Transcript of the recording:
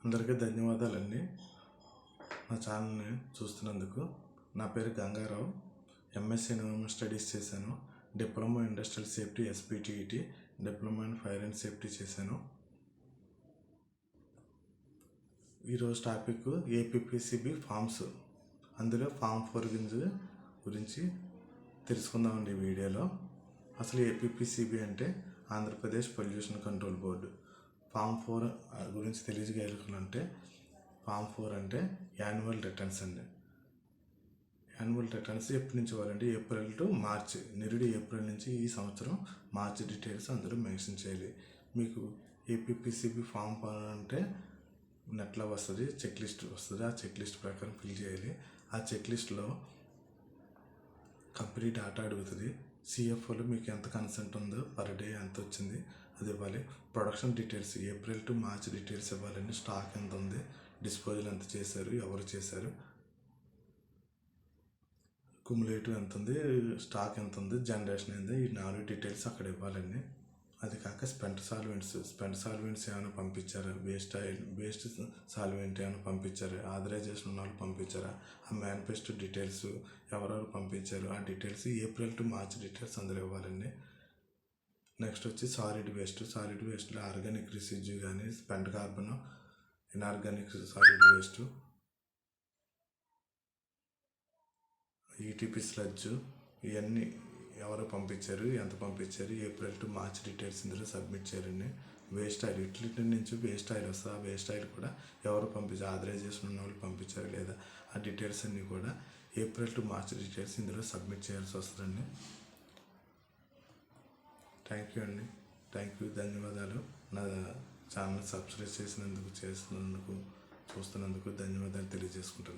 అందరికీ ధన్యవాదాలండి నా ఛానల్ని చూస్తున్నందుకు. నా పేరు గంగారావు. ఎంఎస్సీ ఎన్విరాన్మెంటల్ స్టడీస్ చేశాను. Diploma industrial safety SPTET, diploma in fire and safety చేశాను. ఈరోజు టాపిక్ ఏపీపీసీబీ ఫామ్స్. అందులో ఫామ్ 4 గురించి తెలుసుకుందామండి ఈ వీడియోలో. అసలు ఏపీపీసీబీ అంటే Andhra Pradesh pollution control board. Form 4 గురించి తెలియజేయాలంటే ఫామ్ 4 అంటే యాన్యువల్ రిటర్న్స్ అండి. యాన్యువల్ రిటర్న్స్ ఎప్పటి నుంచి ఇవ్వాలంటే ఏప్రిల్ టు మార్చ్, నిరుడు ఏప్రిల్ నుంచి ఈ సంవత్సరం మార్చ్ డీటెయిల్స్ అందరూ మెన్షన్ చేయాలి. మీకు ఏపీపీసీబీ ఫామ్ అంటే నెట్లో వస్తుంది, చెక్ లిస్ట్ వస్తుంది. ఆ చెక్ లిస్ట్ ప్రకారం ఫిల్ చేయాలి. ఆ చెక్ లిస్ట్లో కంపెనీ డేటా అడుగుతుంది. సిఎఫ్ఓలో మీకు ఎంత కన్సెంట్ ఉందో, పర్ డే ఎంత వచ్చింది అది ఇవ్వాలి. Production details April to March details ఇవ్వాలండి. స్టాక్ ఎంత ఉంది, డిస్పోజల్ ఎంత చేశారు, ఎవరు చేశారు, కుములేటివ్ ఎంత ఉంది, స్టాక్ ఎంత ఉంది, జనరేషన్ ఏంది, ఈ 4 డీటెయిల్స్ అక్కడ ఇవ్వాలండి. అది కాక స్పెంట్ సాల్వెంట్స్ ఏమైనా పంపించారా, వేస్ట్ సాల్వెంట్ ఏమైనా పంపించారా, ఆథరైజేషన్ ఉన్న వాళ్ళు పంపించారా, ఆ మేనిఫెస్టో డీటెయిల్స్ ఎవరెవరు పంపించారు ఆ details April to March details అందులో ఇవ్వాలండి. నెక్స్ట్ వచ్చి సాలిడ్ వేస్ట్లో ఆర్గానిక్ రిసిడ్యూ కానీ, spent carbon, inorganic solid waste, ETP sludge, ఇవన్నీ ఎవరు పంపించారు, ఎంత పంపించారు, ఏప్రిల్ టు మార్చ్ డీటెయిల్స్ ఇందులో సబ్మిట్ చేయాలండి. వేస్ట్ ఆయిల్, యూటిలిటీ నుంచి వేస్ట్ ఆయిల్ వస్తుంది. ఆ వేస్ట్ ఆయిల్ కూడా ఎవరు పంపించారు, ఆథరైజేషన్ ఉన్న వాళ్ళు పంపించారు లేదా, ఆ డీటెయిల్స్ అన్నీ కూడా ఏప్రిల్ టు మార్చ్ డీటెయిల్స్ ఇందులో సబ్మిట్ చేయాల్సి వస్తుందండి. థ్యాంక్ యూ అండి. ధన్యవాదాలు. నా ఛానల్ సబ్స్క్రైబ్ చేసినందుకు, చూస్తున్నందుకు ధన్యవాదాలు తెలియజేసుకుంటున్నాను.